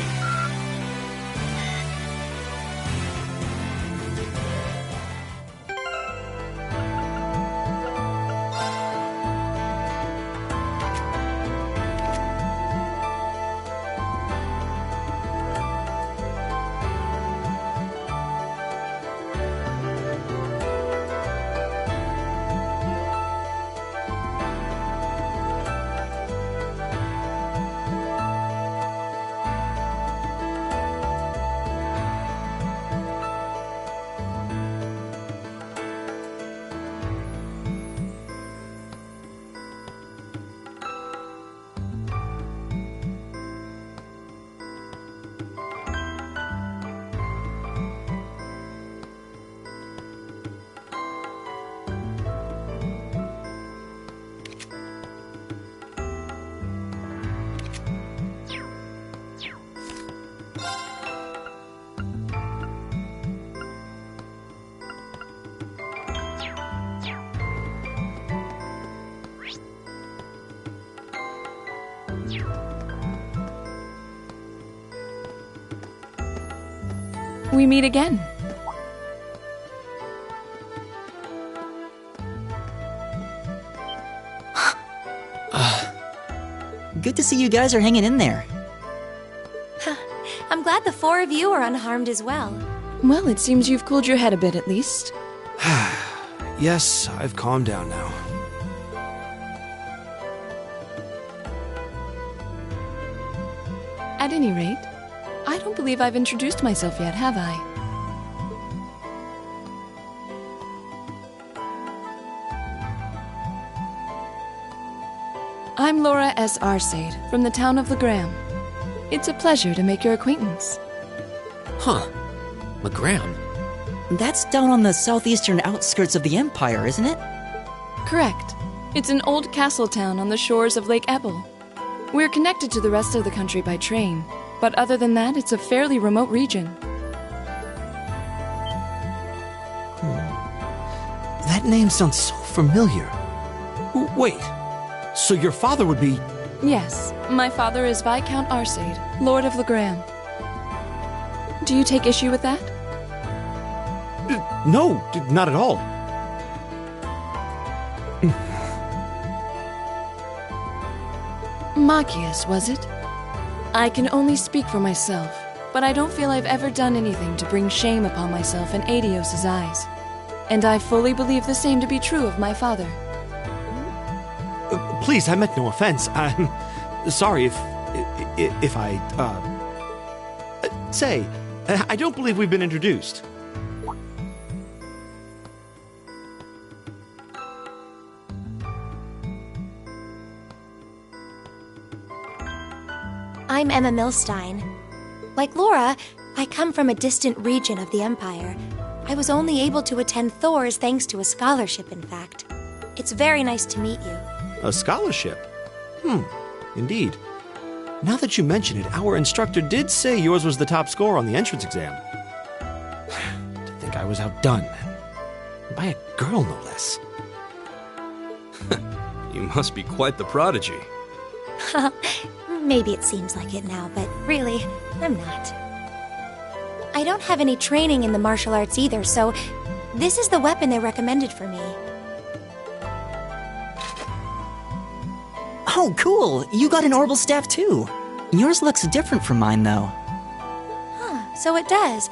We meet again. Good to see you guys are hanging in there. I'm glad the four of you are unharmed as well. Well, it seems you've cooled your head a bit at least. Yes, I've calmed down now. At any rate, I don't believe I've introduced myself yet, have I? I'm Laura S. Arcade, from the town of Legram. It's a pleasure to make your acquaintance. Huh. Legram? That's down on the southeastern outskirts of the Empire, isn't it? Correct. It's an old castle town on the shores of Lake Ebble. We're connected to the rest of the country by train, but other than that, it's a fairly remote region. That name sounds so familiar. Wait, so your father would be... Yes, my father is Viscount Arcade, Lord of Legram. Do you take issue with that? No, not at all. Machias, was it? I can only speak for myself, but I don't feel I've ever done anything to bring shame upon myself in Adios's eyes. And I fully believe the same to be true of my father. Please, I meant no offense. I'm sorry if I, say, I don't believe we've been introduced. I'm Emma Milstein. Like Laura, I come from a distant region of the Empire. I was only able to attend Thor's thanks to a scholarship, in fact. It's very nice to meet you. A scholarship? Indeed. Now that you mention it, our instructor did say yours was the top score on the entrance exam. To think I was outdone. By a girl, no less. You must be quite the prodigy. Maybe it seems like it now, but really, I'm not. I don't have any training in the martial arts either, so this is the weapon they recommended for me. Oh, cool! You got an orbital staff too. Yours looks different from mine, though. Huh, so it does.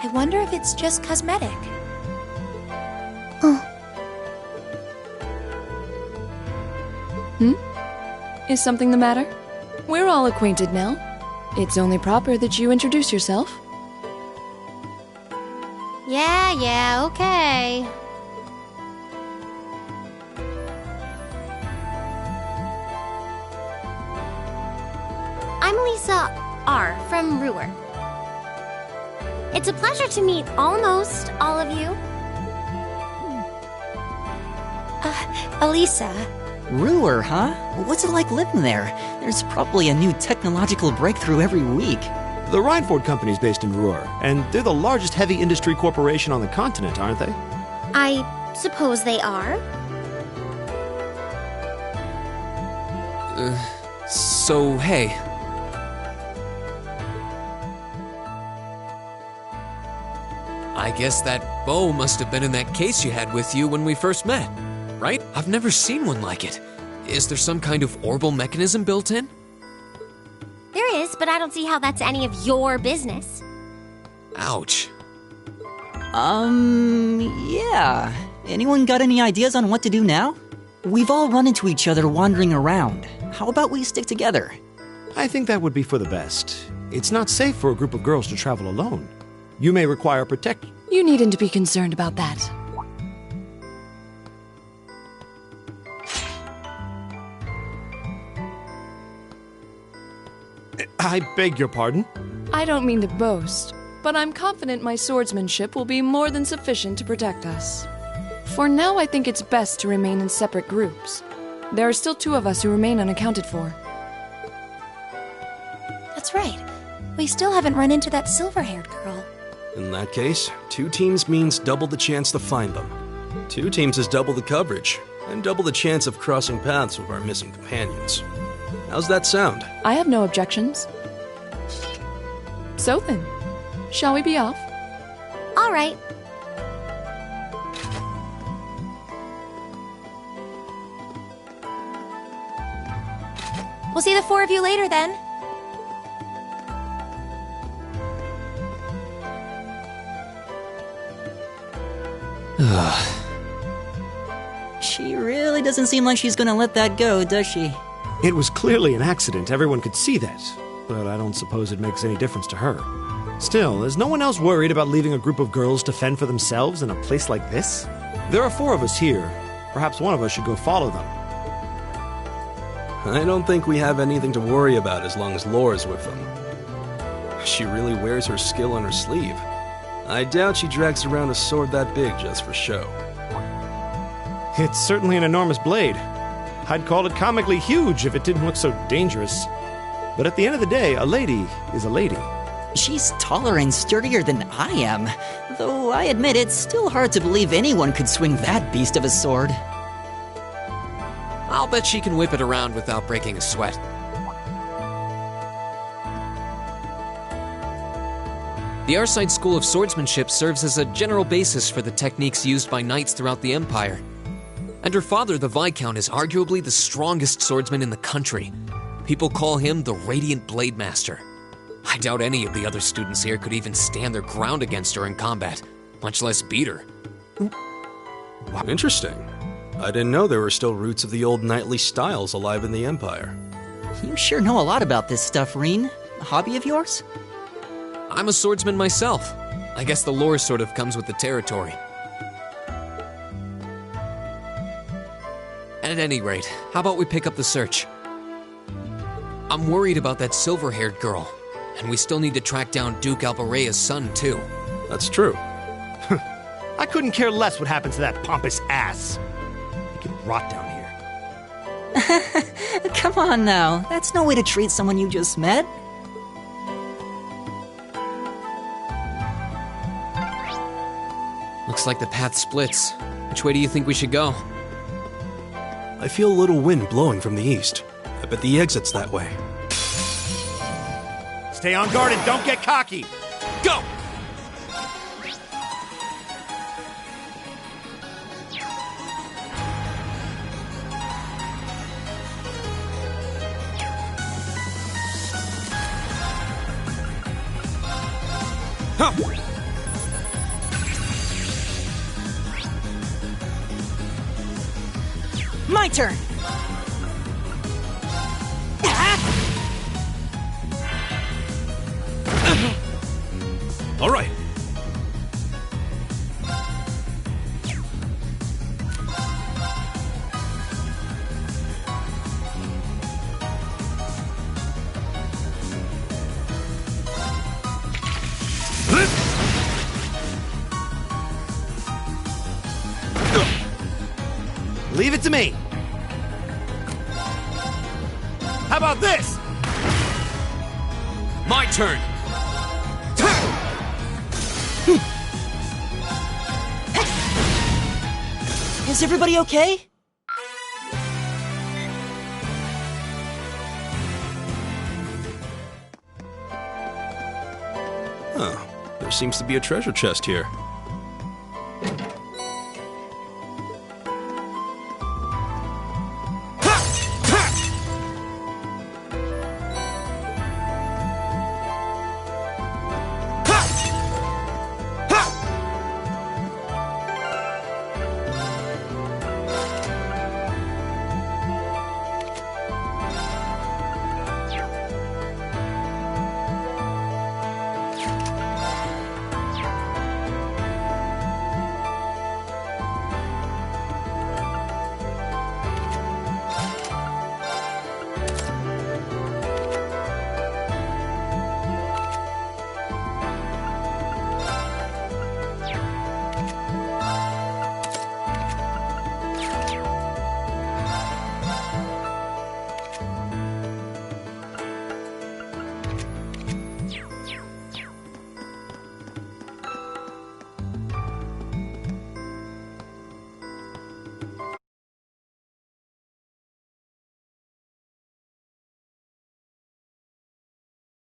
I wonder if it's just cosmetic. Is something the matter? We're all acquainted now. It's only proper that you introduce yourself. Yeah, okay. I'm Lisa R. from Ruhr. It's a pleasure to meet almost all of you. Elisa. Ruhr, huh? What's it like living there? There's probably a new technological breakthrough every week. The Reinford Company's based in Ruhr, and they're the largest heavy industry corporation on the continent, aren't they? I suppose they are. So, hey. I guess that bow must have been in that case you had with you when we first met, right? I've never seen one like it. Is there some kind of orbital mechanism built in? There is, but I don't see how that's any of your business. Ouch. Yeah. Anyone got any ideas on what to do now? We've all run into each other wandering around. How about we stick together? I think that would be for the best. It's not safe for a group of girls to travel alone. You may require protection. You needn't be concerned about that. I beg your pardon? I don't mean to boast, but I'm confident my swordsmanship will be more than sufficient to protect us. For now, I think it's best to remain in separate groups. There are still 2 of us who remain unaccounted for. That's right. We still haven't run into that silver-haired girl. In that case, 2 teams means double the chance to find them. 2 teams is double the coverage, and double the chance of crossing paths with our missing companions. How's that sound? I have no objections. So then, shall we be off? All right. We'll see the 4 of you later then. She really doesn't seem like she's gonna let that go, does she? It was clearly an accident, everyone could see that. But I don't suppose it makes any difference to her. Still, is no one else worried about leaving a group of girls to fend for themselves in a place like this? There are 4 of us here. Perhaps one of us should go follow them. I don't think we have anything to worry about as long as Laura's with them. She really wears her skill on her sleeve. I doubt she drags around a sword that big just for show. It's certainly an enormous blade. I'd call it comically huge if it didn't look so dangerous. But at the end of the day, a lady is a lady. She's taller and sturdier than I am, though I admit it's still hard to believe anyone could swing that beast of a sword. I'll bet she can whip it around without breaking a sweat. The Arside School of Swordsmanship serves as a general basis for the techniques used by knights throughout the Empire. And her father, the Viscount, is arguably the strongest swordsman in the country. People call him the Radiant Blade Master. I doubt any of the other students here could even stand their ground against her in combat, much less beat her. Interesting. I didn't know there were still roots of the old knightly styles alive in the Empire. You sure know a lot about this stuff, Reen. A hobby of yours? I'm a swordsman myself. I guess the lore sort of comes with the territory. At any rate, how about we pick up the search? I'm worried about that silver-haired girl, and we still need to track down Duke Albarea's son, too. That's true. I couldn't care less what happens to that pompous ass. He can rot down here. Come on now, that's no way to treat someone you just met. Looks like the path splits. Which way do you think we should go? I feel a little wind blowing from the east. I bet the exit's that way. Stay on guard and don't get cocky. Go! My turn! All right. Leave it to me. How about this? My turn. Is everybody okay? Huh. There seems to be a treasure chest here.